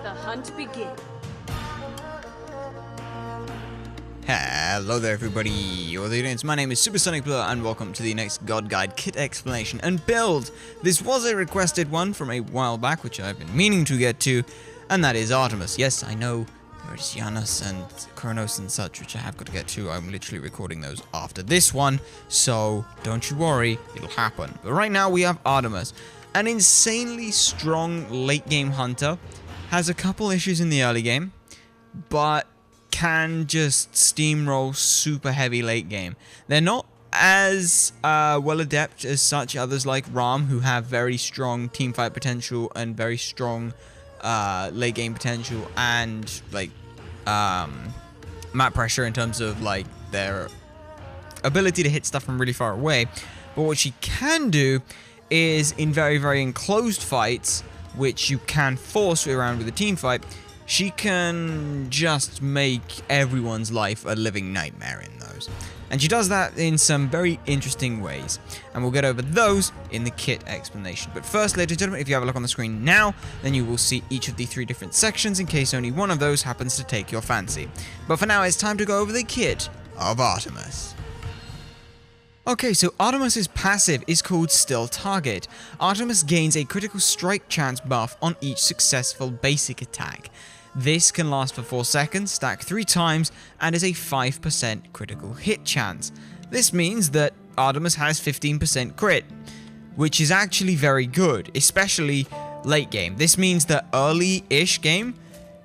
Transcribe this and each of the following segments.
the hunt begin. Hello there everybody, my name is SuperSonicBlur and welcome to the next God Guide kit explanation and build. This was a requested one from a while back which I've been meaning to get to, and that is Artemis. Yes, I know there's Janus and Kronos and such which I have got to get to. I'm literally recording those after this one, so don't you worry, it'll happen. But right now we have Artemis, an insanely strong late game hunter, has a couple issues in the early game, but can just steamroll super heavy late game. They're not as well adept as such others like Ram, who have very strong team fight potential and very strong late game potential and like map pressure in terms of like their ability to hit stuff from really far away. But what she can do is in very enclosed fights, which you can force around with a team fight, she can just make everyone's life a living nightmare in those. And she does that in some very interesting ways. And we'll get over those in the kit explanation. But first, ladies and gentlemen, if you have a look on the screen now, then you will see each of the 3 different sections in case only one of those happens to take your fancy. But for now, it's time to go over the kit of Artemis. Okay, so Artemis' passive is called Still Target. Artemis gains a critical strike chance buff on each successful basic attack. This can last for 4 seconds, stack 3 times, and is a 5% critical hit chance. This means that Artemis has 15% crit, which is actually very good, especially late game. This means that early-ish game,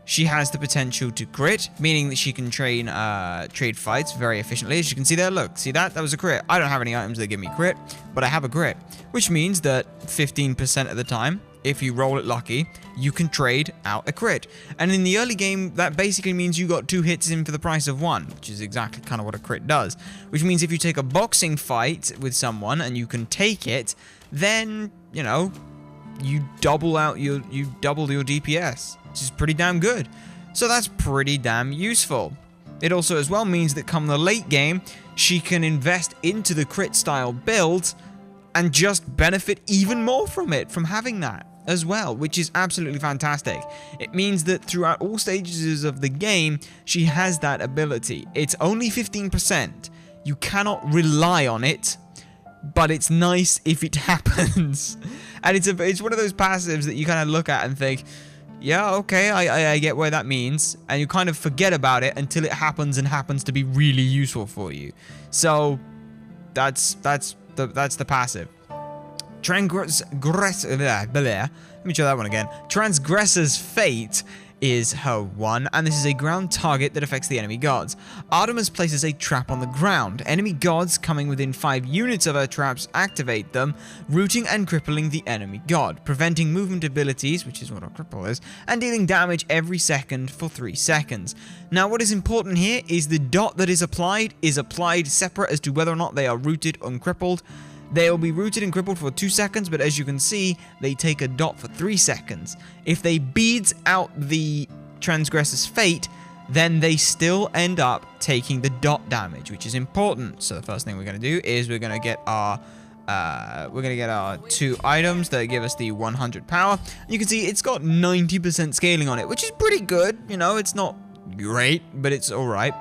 she has the potential to crit, meaning that she can trade fights very efficiently. As you can see there, look, see that? That was a crit. I don't have any items that give me crit, but I have a crit, which means that 15% of the time, if you roll it lucky, you can trade out a crit. And in the early game, that basically means you got 2 hits in for the price of 1, which is exactly kind of what a crit does. Which means if you take a boxing fight with someone and you can take it, then, you know, you double your DPS, which is pretty damn good. So that's pretty damn useful. It also as well means that come the late game, she can invest into the crit style build and just benefit even more from it, from having that as well, which is absolutely fantastic. It means that throughout all stages of the game, she has that ability. It's only 15%. You cannot rely on it, but it's nice if it happens. And it's one of those passives that you kind of look at and think, yeah, okay, I get where that means, and you kind of forget about it until it happens and happens to be really useful for you. So that's the passive. Let me try that one again. Transgressor's Fate is her one, and this is a ground target that affects the enemy gods. Artemis places a trap on the ground. Enemy gods coming within 5 units of her traps activate them, rooting and crippling the enemy god, preventing movement abilities, which is what a cripple is, and dealing damage every second for 3 seconds. Now what is important here is the dot that is applied separate as to whether or not they are rooted or crippled. They'll be rooted and crippled for 2 seconds, but as you can see, they take a dot for 3 seconds. If they beads out the Transgressor's Fate, then they still end up taking the dot damage, which is important. So the first thing we're going to do is we're going to get our 2 items that give us the 100 power. You can see it's got 90% scaling on it, which is pretty good. You know, it's not great, but it's all right.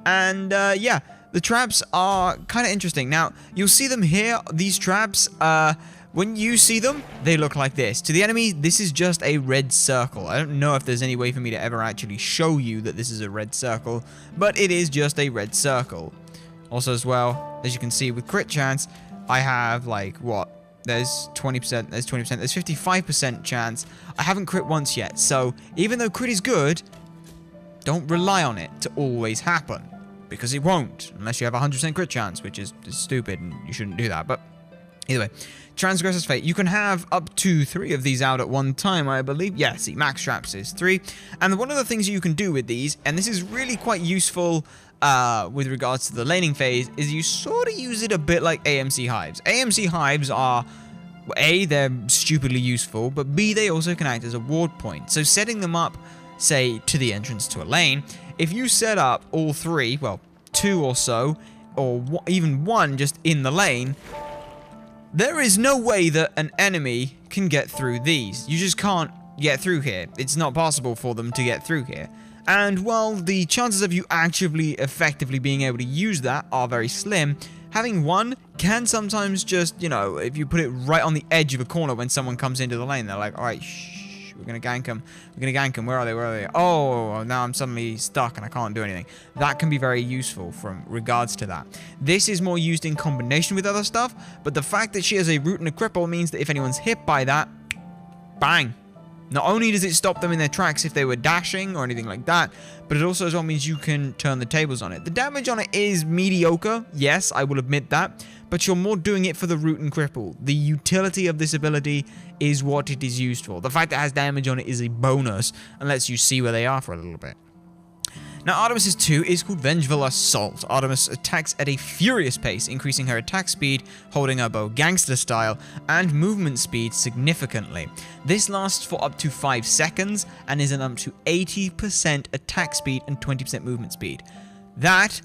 And yeah. The traps are kind of interesting. Now, you'll see them here. These traps, when you see them, they look like this. To the enemy, this is just a red circle. I don't know if there's any way for me to ever actually show you that this is a red circle, but it is just a red circle. Also, as well, as you can see with crit chance, I have like, what? There's 20%, there's 20%, there's 55% chance. I haven't crit once yet, so even though crit is good, don't rely on it to always happen. Because it won't, unless you have a 100% crit chance, which is stupid, and you shouldn't do that. But either way, Transgressor's Fate. You can have up to 3 of these out at one time, I believe. Yeah, see, max traps is 3. And one of the things you can do with these, and this is really quite useful with regards to the laning phase, is you sort of use it a bit like AMC hives. AMC hives are, A, they're stupidly useful, but B, they also can act as a ward point. So setting them up, say, to the entrance to a lane, if you set up all 3, well, 2 or so, or even 1 just in the lane, there is no way that an enemy can get through these. You just can't get through here. It's not possible for them to get through here. And while the chances of you actually effectively being able to use that are very slim, having one can sometimes just, you know, if you put it right on the edge of a corner when someone comes into the lane, they're like, all right, shh, we're going to gank them. We're going to gank them. Where are they? Where are they? Oh, now I'm suddenly stuck and I can't do anything. That can be very useful from regards to that. This is more used in combination with other stuff, but the fact that she has a root and a cripple means that if anyone's hit by that, bang. Not only does it stop them in their tracks if they were dashing or anything like that, but it also as well means you can turn the tables on it. The damage on it is mediocre, yes, I will admit that, but you're more doing it for the root and cripple. The utility of this ability is what it is used for. The fact that it has damage on it is a bonus and lets you see where they are for a little bit. Now, Artemis' 2 is called Vengeful Assault. Artemis attacks at a furious pace, increasing her attack speed, holding her bow gangster style, and movement speed significantly. This lasts for up to 5 seconds and is an up to 80% attack speed and 20% movement speed. That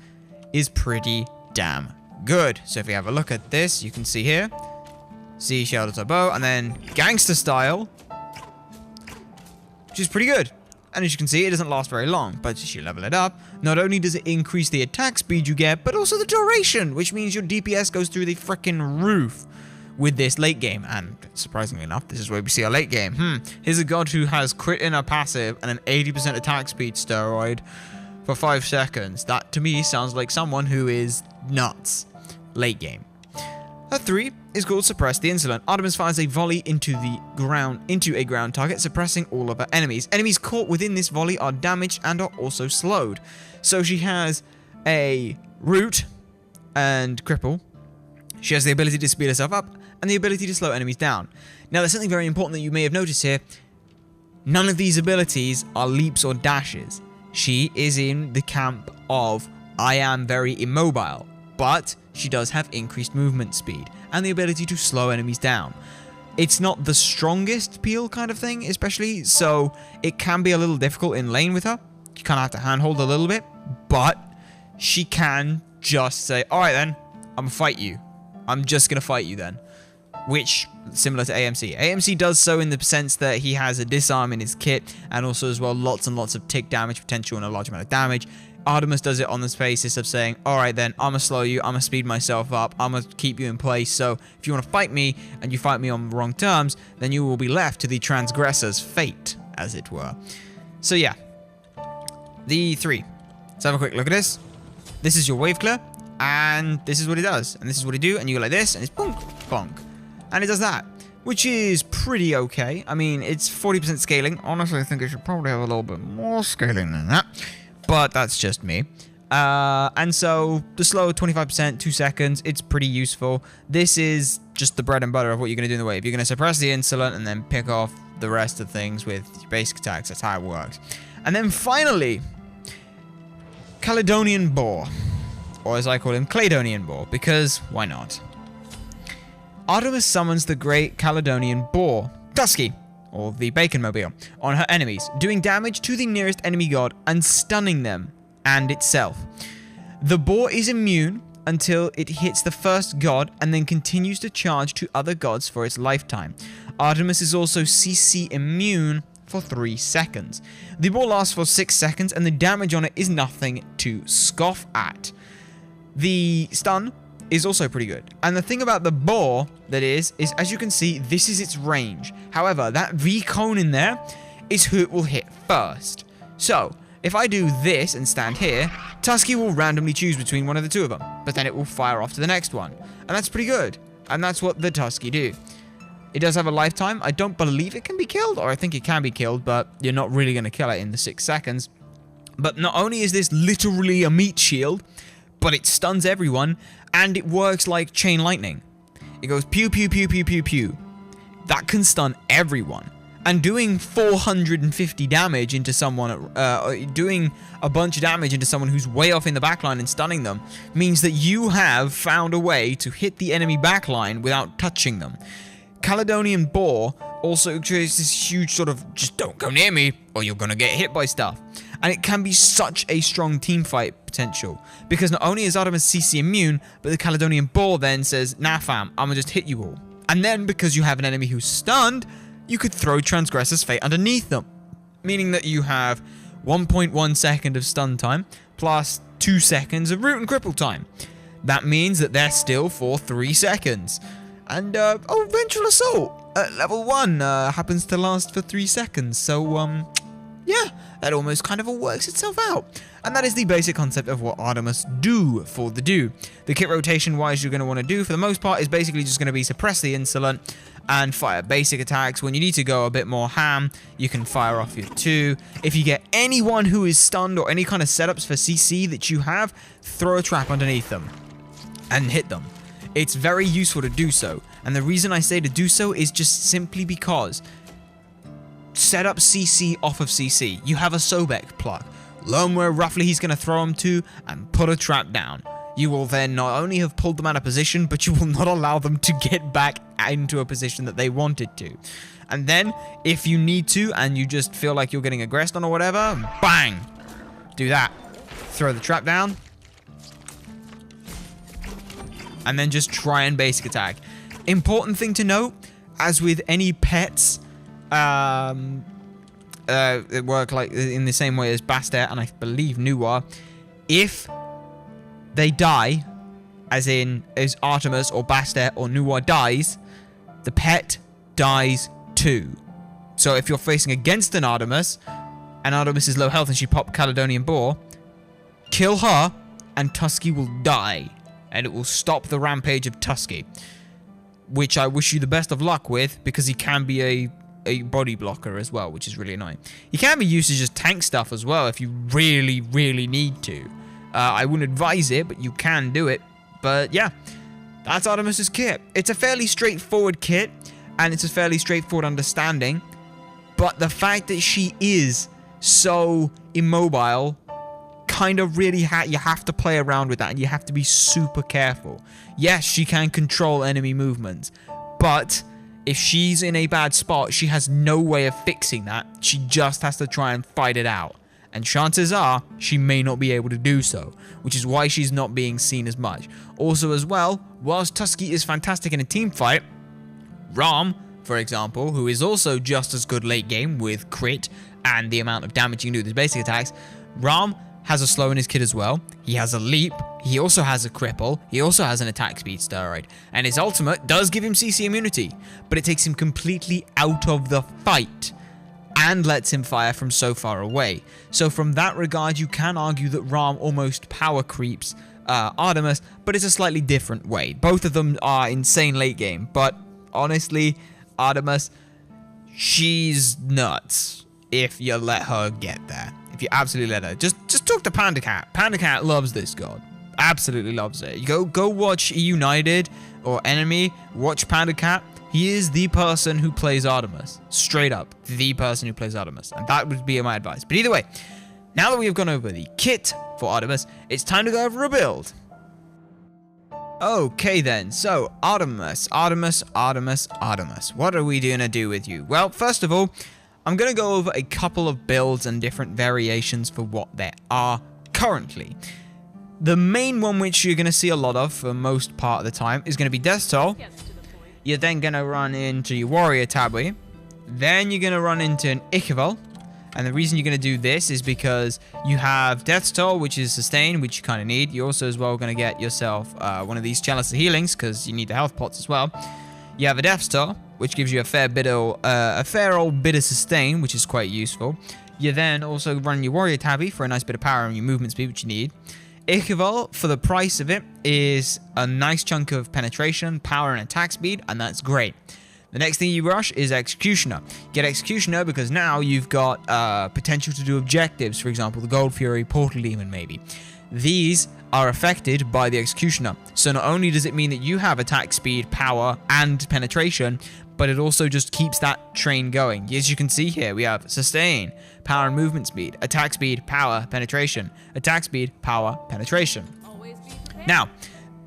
is pretty damn good. So if we have a look at this, you can see here, see she holds her bow, and then gangster style, which is pretty good. And as you can see, it doesn't last very long, but as you level it up, not only does it increase the attack speed you get, but also the duration, which means your DPS goes through the frickin' roof with this late game. And surprisingly enough, this is where we see our late game. Here's a god who has crit in her passive and an 80% attack speed steroid for 5 seconds. That, to me, sounds like someone who is nuts. Late game. Her 3 is called Suppress the Insolent. Artemis fires a volley into a ground target, suppressing all of her enemies. Enemies caught within this volley are damaged and are also slowed. So she has a root and cripple. She has the ability to speed herself up and the ability to slow enemies down. Now, there's something very important that you may have noticed here. None of these abilities are leaps or dashes. She is in the camp of I am very immobile, but she does have increased movement speed and the ability to slow enemies down. It's not the strongest peel kind of thing, especially, so it can be a little difficult in lane with her. You kind of have to handhold a little bit, but she can just say, all right then, I'm gonna fight you. I'm just gonna fight you then. Which, similar to AMC. AMC does so in the sense that he has a disarm in his kit and also as well lots and lots of tick damage potential and a large amount of damage. Artemis does it on the basis of saying, all right then, I'm going to slow you, I'm going to speed myself up, I'm going to keep you in place, so if you want to fight me, and you fight me on the wrong terms, then you will be left to the transgressor's fate, as it were. So yeah, the 3. Let's have a quick look at this. This is your wave clear, and this is what it does, and this is what it do, and you go like this, and it's bonk, bonk, and it does that, which is pretty okay. I mean, it's 40% scaling. Honestly, I think it should probably have a little bit more scaling than that. But that's just me. And so the slow 25%, 2 seconds, it's pretty useful. This is just the bread and butter of what you're going to do in the wave. You're going to suppress the insolent and then pick off the rest of things with your basic attacks. That's how it works. And then finally, Caledonian Boar. Or as I call him, Cladonian Boar, because why not? Artemis summons the great Caledonian Boar, Tusky, or the Bacon Mobile, on her enemies, doing damage to the nearest enemy god and stunning them and itself. The boar is immune until it hits the first god and then continues to charge to other gods for its lifetime. Artemis is also CC immune for 3 seconds. The boar lasts for 6 seconds and the damage on it is nothing to scoff at. The stun is also pretty good. And the thing about the boar that is as you can see, this is its range. However, that V cone in there is who it will hit first. So, if I do this and stand here, Tusky will randomly choose between one of the 2 of them, but then it will fire off to the next one. And that's pretty good. And that's what the Tusky do. It does have a lifetime. I don't believe it can be killed, or I think it can be killed, but you're not really going to kill it in the 6 seconds. But not only is this literally a meat shield, but it stuns everyone, and it works like chain lightning. It goes pew, pew, pew, pew, pew, pew. That can stun everyone. And doing 450 damage into someone, doing a bunch of damage into someone who's way off in the backline and stunning them, means that you have found a way to hit the enemy backline without touching them. Caledonian Boar also creates this huge sort of, just don't go near me, or you're gonna get hit by stuff. And it can be such a strong teamfight potential, because not only is Artemis CC immune, but the Caledonian Boar then says, nah fam, I'm gonna just hit you all. And then, because you have an enemy who's stunned, you could throw Transgressor's Fate underneath them, meaning that you have 1.1 second of stun time plus 2 seconds of root and cripple time. That means that they're still for 3 seconds. And, Vengeful Assault at level 1 happens to last for 3 seconds. So, yeah, that almost kind of all works itself out. And that is the basic concept of what Artemis do for the do. The kit rotation-wise you're going to want to do, for the most part, is basically just going to be suppress the Insolent and fire basic attacks. When you need to go a bit more ham, you can fire off your 2. If you get anyone who is stunned or any kind of setups for CC that you have, throw a trap underneath them and hit them. It's very useful to do so. And the reason I say to do so is just simply because set up CC off of CC. You have a Sobek pluck. Learn where roughly he's going to throw them to and put a trap down. You will then not only have pulled them out of position, but you will not allow them to get back into a position that they wanted to. And then, if you need to, and you just feel like you're getting aggressed on or whatever, bang! Do that. Throw the trap down. And then just try and basic attack. Important thing to note, as with any pets, it work like in the same way as Bastet and I believe Nuwa. If they die, as Artemis or Bastet or Nuwa dies, the pet dies too. So if you're facing against an Artemis, and Artemis is low health and she popped Caledonian Boar, kill her and Tusky will die. And it will stop the rampage of Tusky. Which I wish you the best of luck with, because he can be a body blocker as well, which is really annoying. He can be used to just tank stuff as well if you really, really need to. I wouldn't advise it, but you can do it. But yeah, that's Artemis's kit. It's a fairly straightforward kit, and it's a fairly straightforward understanding. But the fact that she is so immobile, kind of really you have to play around with that, and you have to be super careful. Yes, she can control enemy movements, but if she's in a bad spot, she has no way of fixing that. She just has to try and fight it out. And chances are, she may not be able to do so, which is why she's not being seen as much. Also as well, whilst Tusky is fantastic in a team fight, Ram, for example, who is also just as good late game with crit and the amount of damage you can do with his basic attacks, Ram has a slow in his kit as well. He has a leap. He also has a cripple. He also has an attack speed steroid. And his ultimate does give him CC immunity, but it takes him completely out of the fight and lets him fire from so far away. So from that regard, you can argue that Ram almost power creeps Artemis, but it's a slightly different way. Both of them are insane late game, but honestly, Artemis, she's nuts if you let her get there. If you absolutely let her. Just talk to Panda Cat. Panda Cat loves this god. Absolutely loves it. Go watch United or Enemy. Watch Panda Cat. He is the person who plays Artemis. Straight up. The person who plays Artemis. And that would be my advice. But either way, now that we have gone over the kit for Artemis, it's time to go over a build. Okay then, so Artemis. What are we gonna do with you? Well, first of all, I'm going to go over a couple of builds and different variations for what there are currently. The main one which you're going to see a lot of for most part of the time is going to be Death Toll. You're then going to run into your Warrior Tabby. Then you're going to run into an Ichval. And the reason you're going to do this is because you have Death Toll, which is Sustain, which you kind of need. You're also as well going to get yourself one of these Chalice of Healings, because you need the health pots as well. You have a Death Star, which gives you a fair old bit of sustain, which is quite useful. You then also run your Warrior Tabby for a nice bit of power and your movement speed, which you need. Ichval, for the price of it, is a nice chunk of penetration, power, and attack speed, and that's great. The next thing you rush is Executioner. Get Executioner because now you've got potential to do objectives, for example, the Gold Fury, Portal Demon, maybe. These are affected by the Executioner. So not only does it mean that you have attack speed, power, and penetration, but it also just keeps that train going. As you can see here, we have Sustain, Power and Movement Speed, Attack Speed, Power, Penetration, Attack Speed, Power, Penetration. Now,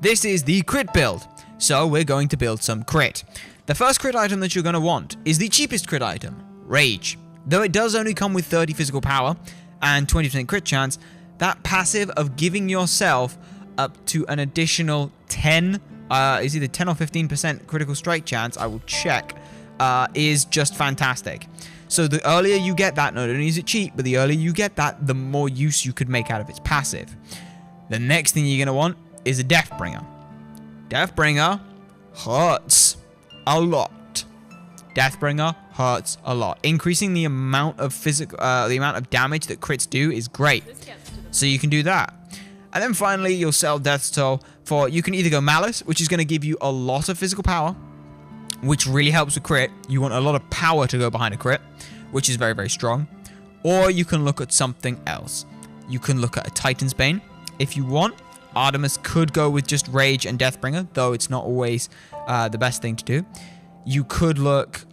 this is the crit build, so we're going to build some crit. The first crit item that you're going to want is the cheapest crit item, Rage. Though it does only come with 30 physical power and 20% crit chance, that passive of giving yourself up to an additional 10, is either 10 or 15% critical strike chance, I will check, is just fantastic. So the earlier you get that, not only is it cheap, but the earlier you get that, the more use you could make out of its passive. The next thing you're going to want is a Deathbringer. Deathbringer hurts a lot. Deathbringer hurts a lot. Increasing the amount of damage that crits do is great. So you can do that. And then finally, you'll sell Death's Toll for, you can either go Malice, which is going to give you a lot of physical power, which really helps with crit. You want a lot of power to go behind a crit, which is very, very strong. Or you can look at something else. You can look at a Titan's Bane. If you want, Artemis could go with just Rage and Deathbringer, though it's not always the best thing to do. You could look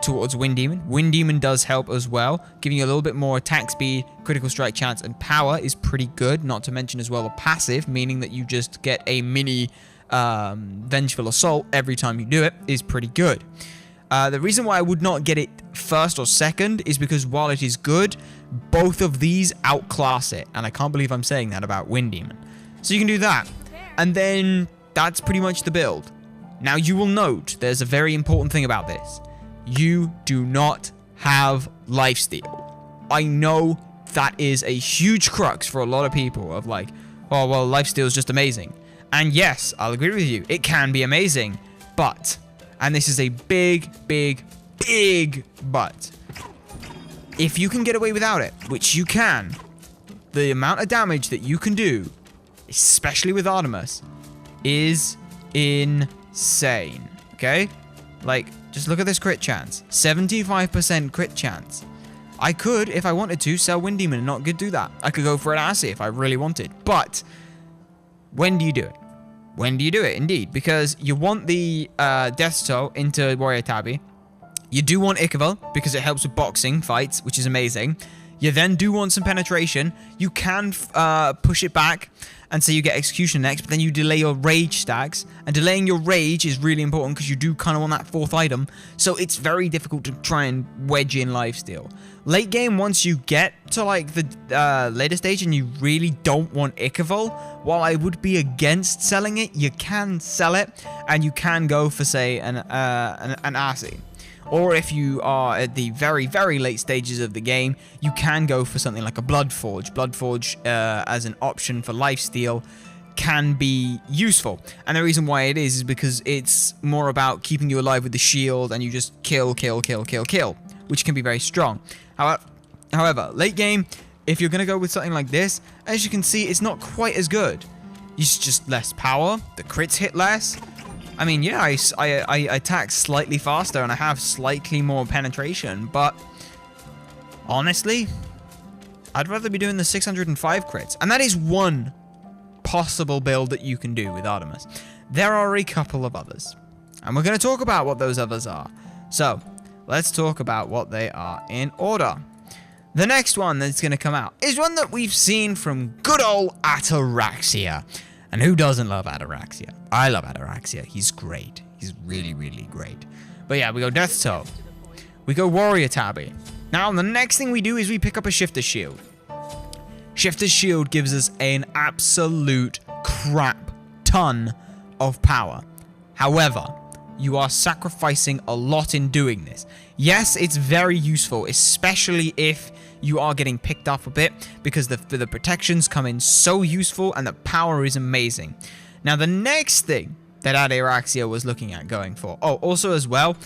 towards Wind Demon. Wind Demon does help as well, giving you a little bit more attack speed, critical strike chance, and power is pretty good. Not to mention as well a passive, meaning that you just get a mini Vengeful Assault every time you do it, is pretty good. The reason why I would not get it first or second is because while it is good, both of these outclass it. And I can't believe I'm saying that about Wind Demon. So you can do that. And then that's pretty much the build. Now you will note there's a very important thing about this. You do not have lifesteal. I know that is a huge crux for a lot of people of like, oh, well, lifesteal is just amazing. And yes, I'll agree with you. It can be amazing. But, and this is a big, big, big but, if you can get away without it, which you can, the amount of damage that you can do, especially with Artemis, is insane. Okay? Like, just look at this crit chance. 75% crit chance. I could, if I wanted to, sell Wind Demon and not do that. I could go for an Assy if I really wanted. But, when do you do it? When do you do it? Indeed. Because you want the Death's Toll into Warrior Tabby. You do want Ichabod, because it helps with boxing fights, which is amazing. You then do want some penetration. You can push it back, and so you get execution next, but then you delay your rage stacks. And delaying your rage is really important, because you do kind of want that fourth item. So it's very difficult to try and wedge in lifesteal. Late game, once you get to like the later stage and you really don't want Ichabod, while I would be against selling it, you can sell it, and you can go for, say, an Assy. Or if you are at the very, very late stages of the game, you can go for something like a Bloodforge. Bloodforge as an option for lifesteal can be useful. And the reason why it is because it's more about keeping you alive with the shield, and you just kill, which can be very strong. However, late game, if you're going to go with something like this, as you can see, it's not quite as good. It's just less power, the crits hit less. I mean, yeah, I attack slightly faster and I have slightly more penetration, but honestly, I'd rather be doing the 605 crits. And that is one possible build that you can do with Artemis. There are a couple of others, and we're going to talk about what those others are. So, let's talk about what they are in order. The next one that's going to come out is one that we've seen from good old Ataraxia. And who doesn't love Ataraxia? I love Ataraxia. He's great. He's really, really great. But yeah, we go Death's Toll. We go Warrior Tabby. Now, the next thing we do is we pick up a Shifter's Shield. Shifter's Shield gives us an absolute crap ton of power. However, you are sacrificing a lot in doing this. Yes, it's very useful, especially if you are getting picked up a bit, because the protections come in so useful and the power is amazing. Now, the next thing that Ataraxia was looking at going for, oh, also as well,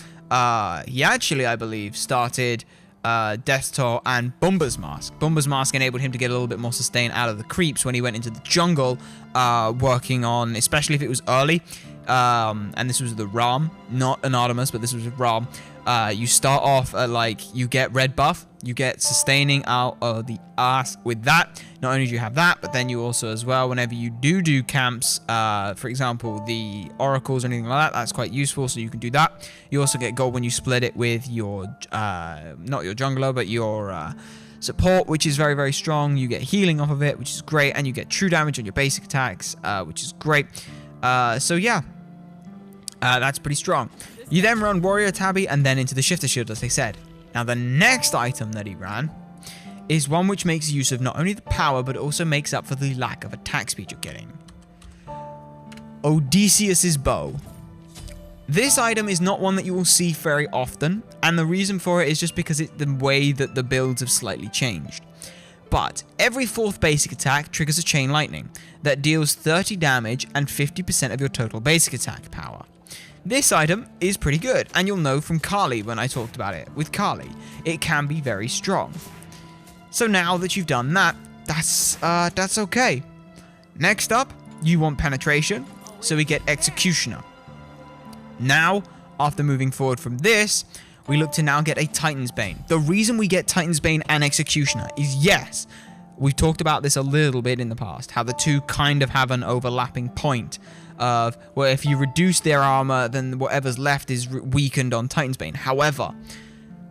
he actually, I believe, started Death's Toll and Bumba's Mask. Bumba's Mask enabled him to get a little bit more sustain out of the creeps when he went into the jungle, working on, especially if it was early, and this was the Ram, not an Artemis, but this was Ram. You start off at, like, you get red buff, you get sustaining out of the ass with that. Not only do you have that, but then you also as well, whenever you do camps, for example, the oracles or anything like that, that's quite useful, so you can do that. You also get gold when you split it with your, not your jungler, but your support, which is very, very strong. You get healing off of it, which is great, and you get true damage on your basic attacks, which is great. So yeah, that's pretty strong. You then run Warrior Tabby and then into the Shifter Shield, as they said. Now, the next item that he ran is one which makes use of not only the power, but also makes up for the lack of attack speed you're getting. Odysseus's Bow. This item is not one that you will see very often, and the reason for it is just because it's the way that the builds have slightly changed. But every 4th basic attack triggers a chain lightning that deals 30 damage and 50% of your total basic attack power. This item is pretty good, and you'll know from Kali when I talked about it. With Kali, it can be very strong. So now that you've done that, that's okay. Next up, you want penetration, so we get Executioner. Now, after moving forward from this, we look to now get a Titan's Bane. The reason we get Titan's Bane and Executioner is, yes, we've talked about this a little bit in the past, how the two kind of have an overlapping point of where if you reduce their armor, then whatever's left is weakened on Titan's Bane. However,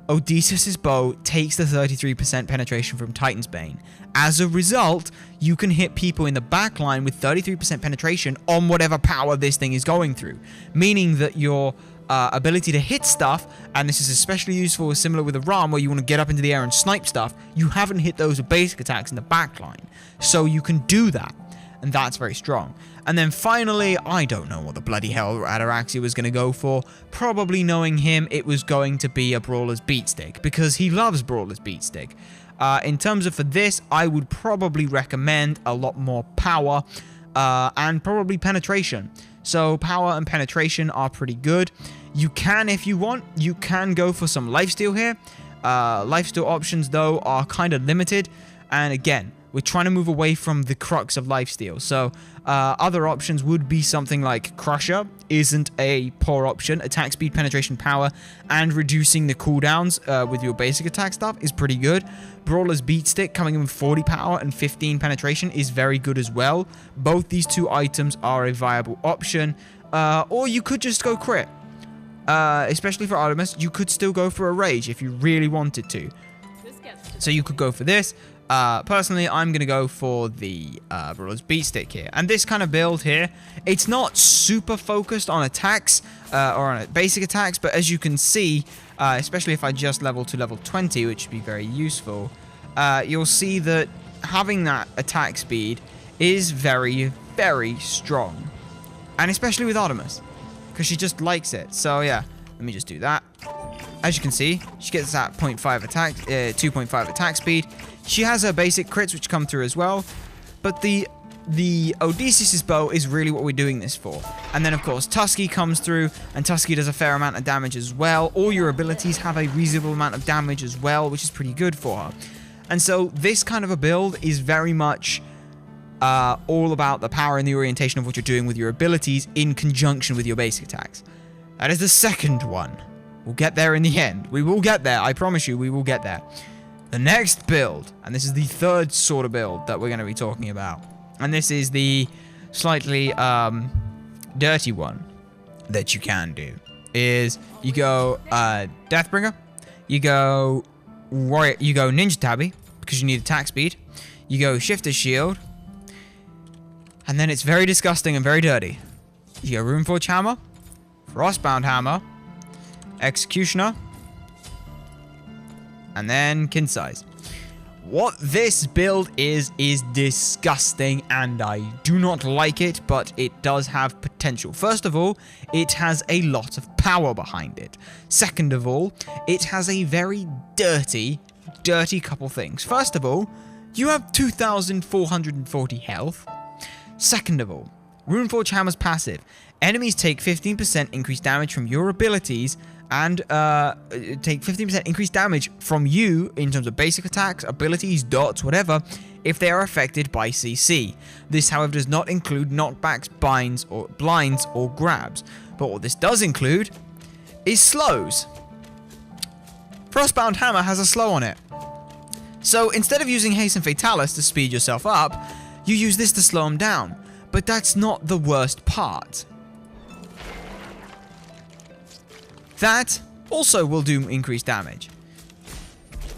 Odysseus' bow takes the 33% penetration from Titan's Bane. As a result, you can hit people in the backline with 33% penetration on whatever power this thing is going through. Meaning that your ability to hit stuff, and this is especially useful similar with a Ram where you want to get up into the air and snipe stuff, you haven't hit those with basic attacks in the backline. So you can do that, and that's very strong. And then finally, I don't know what the bloody hell Ataraxia was going to go for. Probably knowing him, it was going to be a Brawler's Beatstick, because he loves Brawler's Beatstick. In terms of for this, I would probably recommend a lot more power and probably penetration. So power and penetration are pretty good. You can, if you want, you can go for some lifesteal here. Lifesteal options, though, are kind of limited. And again, we're trying to move away from the crux of lifesteal. So other options would be something like Crusher isn't a poor option. Attack speed, penetration, power, and reducing the cooldowns with your basic attack stuff is pretty good. Brawler's Beatstick coming in with 40 power and 15 penetration is very good as well. Both these two items are a viable option. Or you could just go crit. Especially for Artemis, you could still go for a Rage if you really wanted to. So you could go for this. Personally, I'm going to go for the Brawler's Beatstick here. And this kind of build here, it's not super focused on attacks or on basic attacks, but as you can see, especially if I just level to level 20, which would be very useful, you'll see that having that attack speed is very, very strong. And especially with Artemis, because she just likes it. So yeah, let me just do that. As you can see, she gets that 0.5 attack, 2.5 attack speed. She has her basic crits, which come through as well. But the Odysseus' bow is really what we're doing this for. And then, of course, Tusky comes through, and Tusky does a fair amount of damage as well. All your abilities have a reasonable amount of damage as well, which is pretty good for her. And so this kind of a build is very much all about the power and the orientation of what you're doing with your abilities in conjunction with your basic attacks. That is the second one. We'll get there in the end. We will get there. I promise you, we will get there. The next build, and this is the third sort of build that we're going to be talking about. And this is the slightly dirty one that you can do. Is you go Deathbringer, you go Warrior, you go Ninja Tabby, because you need attack speed. You go Shifter's Shield. And then it's very disgusting and very dirty. You go Runeforge Hammer, Frostbound Hammer, Executioner, and then Kin Size. What this build is disgusting, and I do not like it, but it does have potential. First of all, it has a lot of power behind it. Second of all, it has a very dirty couple things. First of all, you have 2,440 health. Second of all, Runeforge Hammer's passive. Enemies take 15% increased damage from your abilities and take 15% increased damage from you in terms of basic attacks, abilities, dots, whatever, if they are affected by CC. This, however, does not include knockbacks, blinds, or grabs. But what this does include is slows. Frostbound Hammer has a slow on it. So instead of using Hasten Fatalis to speed yourself up, you use this to slow them down. But that's not the worst part. That also will do increased damage.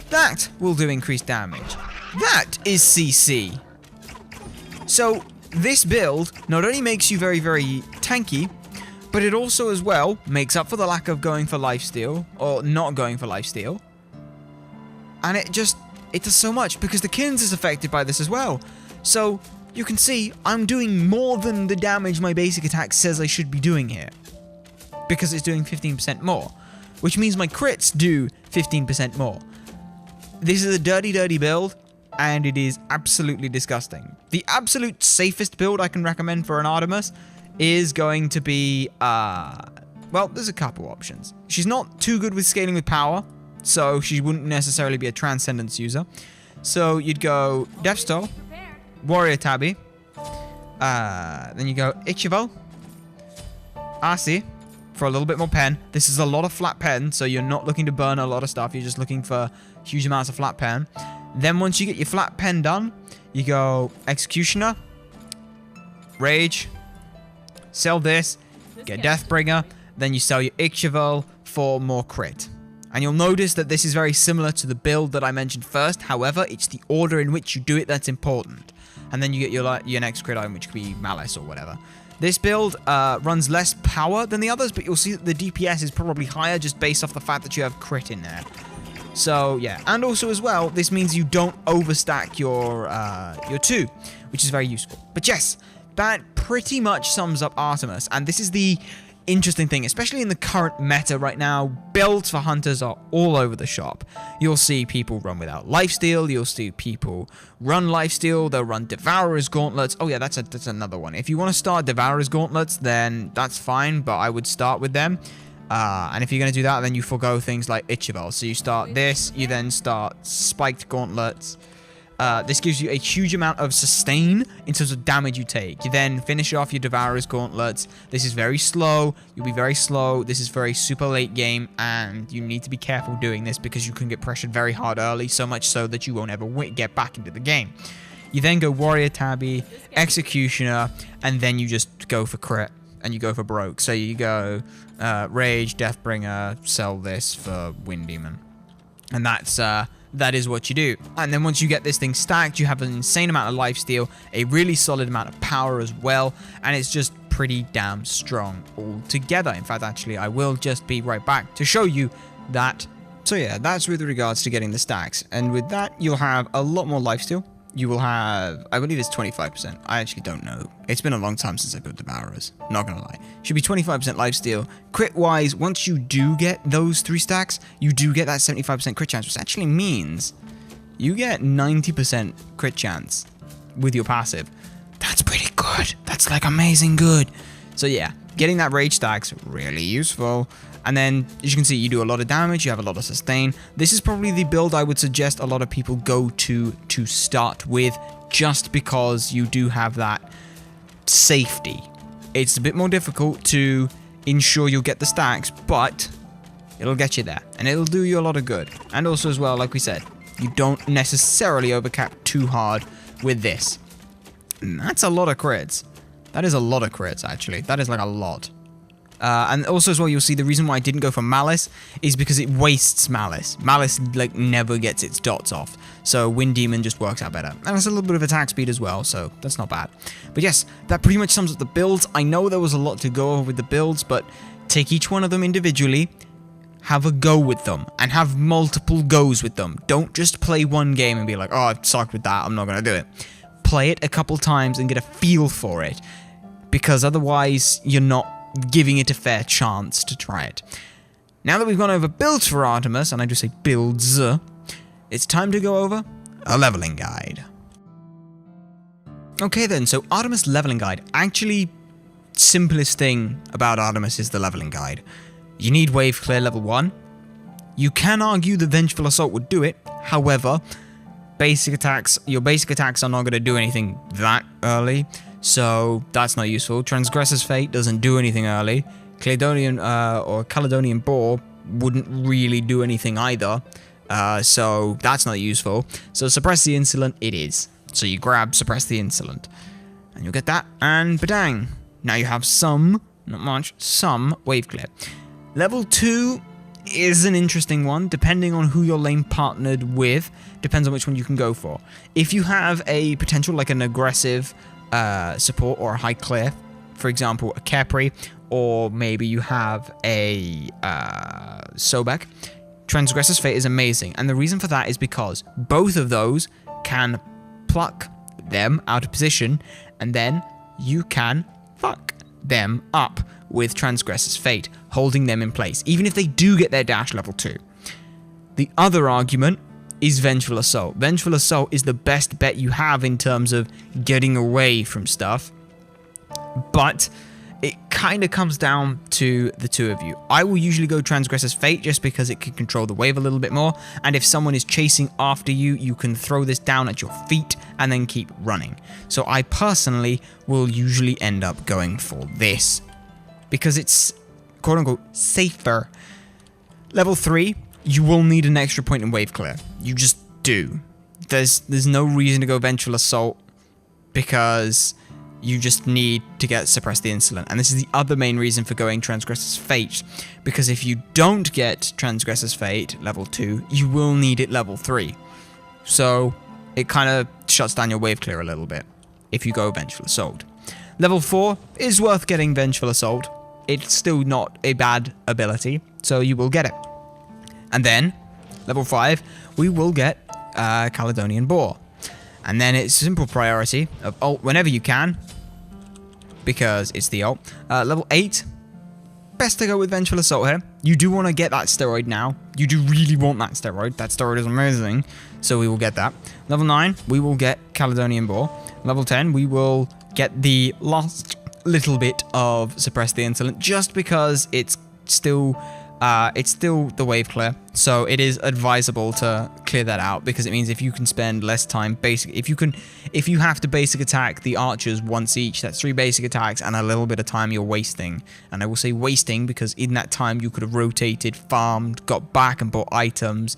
That will do increased damage. That is CC. So this build not only makes you very, very tanky, but it also as well makes up for the lack of going for lifesteal, or not going for lifesteal. And it does so much, because the Kins is affected by this as well. So you can see I'm doing more than the damage my basic attack says I should be doing here. because it's doing 15% more, which means my crits do 15% more. This is a dirty, dirty build, and it is absolutely disgusting. The absolute safest build I can recommend for an Artemis is going to be, well, there's a couple options. She's not too good with scaling with power, so she wouldn't necessarily be a Transcendence user. So you'd go Deathstone, Warrior Tabby, then you go Ichivo, RC for a little bit more pen. This is a lot of flat pen, so you're not looking to burn a lot of stuff. You're just looking for huge amounts of flat pen. Then once you get your flat pen done, you go Executioner, Rage, sell this, get Deathbringer, then you sell your Ichivo for more crit. And you'll notice that this is very similar to the build that I mentioned first. However, it's the order in which you do it that's important. And then you get your next crit item, which could be Malice or whatever. This build runs less power than the others, but you'll see that the DPS is probably higher just based off the fact that you have crit in there. So, yeah. And also as well, this means you don't overstack your 2, which is very useful. But yes, that pretty much sums up Artemis. And this is the interesting thing, especially in the current meta right now. Builds for hunters are all over the shop. You'll see people run without lifesteal. You'll see people run lifesteal. They'll run Devourer's Gauntlets. Oh yeah, that's another one. If you want to start Devourer's Gauntlets, then that's fine, but I would start with them. And if you're going to do that, then you forgo things like Ichivo. So you start this, you then start Spiked Gauntlets. This gives you a huge amount of sustain in terms of damage you take. You then finish off your Devourer's Gauntlets. This is very slow. You'll be very slow. This is very super late game, and you need to be careful doing this because you can get pressured very hard early, so much so that you won't ever get back into the game. You then go Warrior Tabby, Executioner, and then you just go for crit, and you go for broke. So you go Rage, Deathbringer, sell this for Wind Demon. And that is what you do. And then once you get this thing stacked, you have an insane amount of lifesteal, a really solid amount of power as well, and it's just pretty damn strong altogether. In fact, actually, I will just be right back to show you that. So yeah, that's with regards to getting the stacks. And with that, you'll have a lot more lifesteal. You will have, I believe it's 25%. I actually don't know. It's been a long time since I built Devourers. Not gonna lie. Should be 25% lifesteal. Crit-wise, once you do get those 3 stacks, you do get that 75% crit chance, which actually means you get 90% crit chance with your passive. That's pretty good. That's like amazing good. So yeah, getting that rage stack's really useful. And then, as you can see, you do a lot of damage, you have a lot of sustain. This is probably the build I would suggest a lot of people go to start with, just because you do have that safety. It's a bit more difficult to ensure you'll get the stacks, but it'll get you there, and it'll do you a lot of good. And also as well, like we said, you don't necessarily overcap too hard with this. And that's a lot of crits. That is a lot of crits, actually. That is like a lot. And also as well, you'll see the reason why I didn't go for Malice is because it wastes Malice. Malice, like, never gets its dots off. So Wind Demon just works out better. And it's a little bit of attack speed as well, so that's not bad. But yes, that pretty much sums up the builds. I know there was a lot to go over with the builds, but take each one of them individually, have a go with them, and have multiple goes with them. Don't just play one game and be like, oh, I've sucked with that, I'm not going to do it. Play it a couple times and get a feel for it, because otherwise you're not giving it a fair chance to try it. Now that we've gone over builds for Artemis, and I do say builds, it's time to go over a leveling guide. Okay then, so Artemis leveling guide. Actually, simplest thing about Artemis is the leveling guide. You need wave clear level 1. You can argue the Vengeful Assault would do it. However, your basic attacks are not going to do anything that early, so that's not useful. Transgressor's Fate doesn't do anything early. Caledonian Boar wouldn't really do anything either, so that's not useful. So Suppress the Insolent it is. So you grab Suppress the Insolent, and you'll get that, and badang. Now you have some, not much, some wave clear. Level 2 is an interesting one, depending on who you're lane partnered with. Depends on which one you can go for. If you have a potential, like an aggressive support or a high clear, for example, a Capri, or maybe you have a Sobek, Transgressor's Fate is amazing. And the reason for that is because both of those can pluck them out of position, and then you can fuck. them up with Transgressor's Fate, holding them in place, even if they do get their dash level 2. The other argument is Vengeful Assault. Vengeful Assault is the best bet you have in terms of getting away from stuff, but it kind of comes down to the two of you. I will usually go Transgressor's Fate just because it can control the wave a little bit more, and if someone is chasing after you, you can throw this down at your feet and then keep running. So I personally will usually end up going for this because it's quote-unquote safer. Level 3, you will need an extra point in wave clear. You just do. There's no reason to go Vengeful Assault because you just need to get Suppress the Insolent. And this is the other main reason for going Transgressor's Fate, because if you don't get Transgressor's Fate level 2, you will need it level 3. So it kind of shuts down your wave clear a little bit if you go Vengeful Assault. Level 4 is worth getting Vengeful Assault. It's still not a bad ability, so you will get it. And then, level 5, we will get Caledonian Boar. And then it's simple priority of ult whenever you can, because it's the ult. Level 8, best to go with Vengeful Assault here. You do want to get that steroid now. You do really want that steroid. That steroid is amazing, so we will get that. Level 9, we will get Caledonian Boar. Level 10, we will get the last little bit of Suppress the Insolent, just because it's still the wave clear, so it is advisable to clear that out, because it means if you can spend less time if you have to basic attack the archers once each, that's 3 basic attacks and a little bit of time you're wasting. And I will say wasting because in that time you could have rotated, farmed, got back and bought items,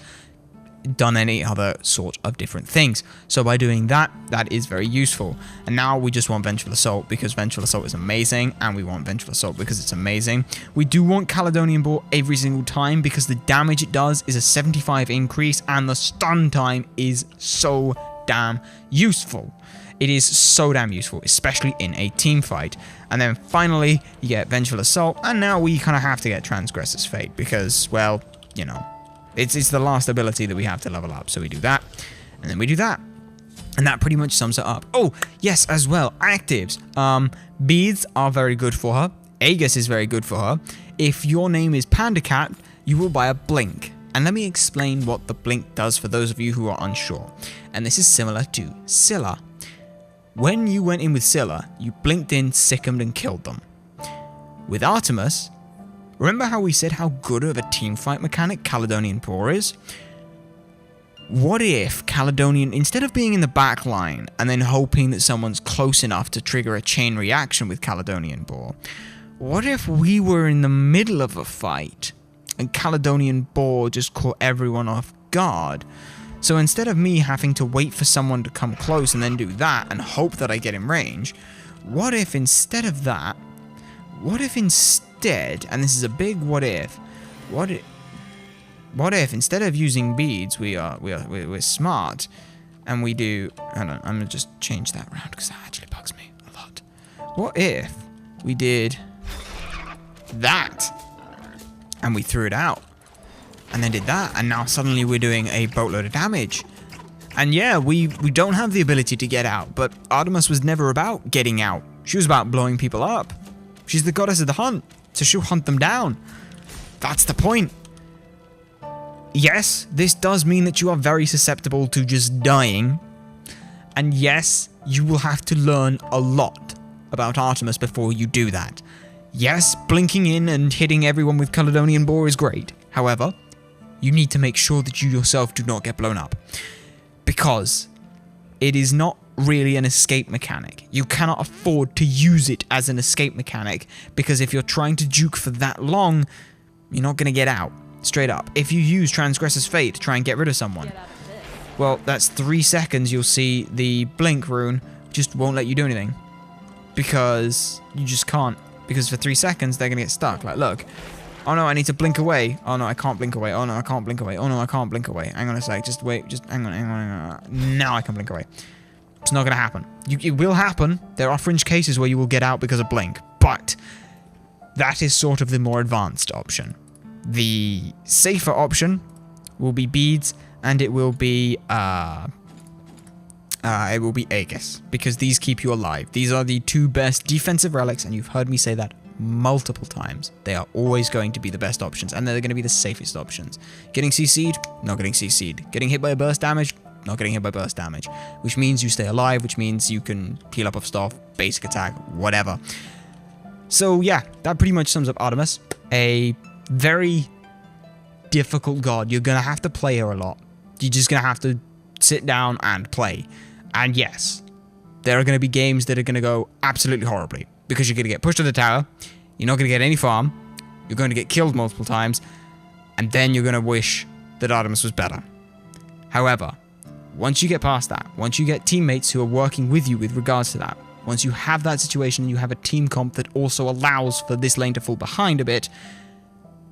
done any other sort of different things. So by doing that, that is very useful. And now we just want Vengeful Assault because Vengeful Assault is amazing, and we want Vengeful Assault because it's amazing. We do want Caledonian Boar every single time because the damage it does is a 75 increase and the stun time is so damn useful. It is so damn useful, especially in a team fight. And then finally, you get Vengeful Assault, and now we kind of have to get Transgressor's Fate because, well, you know, it's the last ability that we have to level up. So we do that, and then we do that. And that pretty much sums it up. Oh, yes, as well, actives. Beads are very good for her. Aegis is very good for her. If your name is Panda Cat, you will buy a Blink. And let me explain what the Blink does for those of you who are unsure. And this is similar to Scylla. When you went in with Scylla, you blinked in, sickened, and killed them. With Artemis, remember how we said how good of a teamfight mechanic Caledonian Boar is? What if Caledonian, instead of being in the back line and then hoping that someone's close enough to trigger a chain reaction with Caledonian Boar, what if we were in the middle of a fight and Caledonian Boar just caught everyone off guard? So instead of me having to wait for someone to come close and then do that and hope that I get in range, what if instead of that, what if instead, and this is a big what if instead of using beads, we're smart, and we do, hold on, I'm gonna just change that around because that actually bugs me a lot. What if we did that, and we threw it out, and then did that, and now suddenly we're doing a boatload of damage. And yeah, we don't have the ability to get out, but Artemis was never about getting out. She was about blowing people up. She's the goddess of the hunt, so she'll hunt them down. That's the point. Yes, this does mean that you are very susceptible to just dying. And yes, you will have to learn a lot about Artemis before you do that. Yes, blinking in and hitting everyone with Caledonian Boar is great. However, you need to make sure that you yourself do not get blown up, because it is not really an escape mechanic. You cannot afford to use it as an escape mechanic, because if you're trying to juke for that long, you're not going to get out. Straight up. If you use Transgressor's Fate to try and get rid of someone, well, that's 3 seconds you'll see the blink rune just won't let you do anything, because you just can't. Because for 3 seconds, they're going to get stuck. Like, look. Oh no, I need to blink away. Oh no, I can't blink away. Oh no, I can't blink away. Oh no, I can't blink away. Hang on a sec. Just wait. Just hang on. Now I can blink away. It's not going to happen. It will happen. There are fringe cases where you will get out because of blink. But that is sort of the more advanced option. The safer option will be beads, and it will be it will be Aegis, because these keep you alive. These are the 2 best defensive relics, and you've heard me say that multiple times. They are always going to be the best options, and they're going to be the safest options. Getting CC'd, not getting CC'd. Getting hit by a burst damage, not getting hit by burst damage. Which means you stay alive, which means you can heal up off stuff, basic attack, whatever. So yeah, that pretty much sums up Artemis. A very difficult god. You're going to have to play her a lot. You're just going to have to sit down and play. And yes, there are going to be games that are going to go absolutely horribly, because you're going to get pushed to the tower, you're not going to get any farm, you're going to get killed multiple times, and then you're going to wish that Artemis was better. However, once you get past that, once you get teammates who are working with you with regards to that, once you have that situation and you have a team comp that also allows for this lane to fall behind a bit,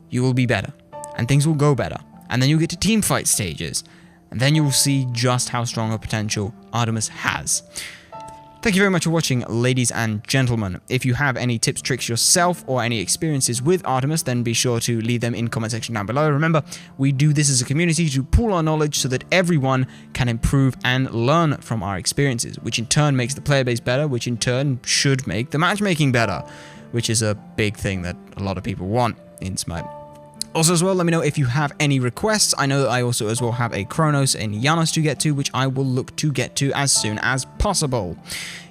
you will be better, and things will go better. And then you'll get to team fight stages, and then you will see just how strong a potential Artemis has. Thank you very much for watching, ladies and gentlemen. If you have any tips, tricks yourself, or any experiences with Artemis, then be sure to leave them in the comment section down below. Remember, we do this as a community to pool our knowledge so that everyone can improve and learn from our experiences, which in turn makes the player base better, which in turn should make the matchmaking better, which is a big thing that a lot of people want in Smite. Also as well, let me know if you have any requests. I know that I also as well have a Kronos and Janos to get to, which I will look to get to as soon as possible.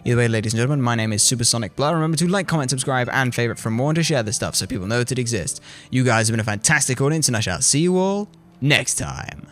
Either way, ladies and gentlemen, my name is SuperSonicBlur. Remember to like, comment, subscribe, and favorite for more, and to share this stuff so people know that it exists. You guys have been a fantastic audience, and I shall see you all next time.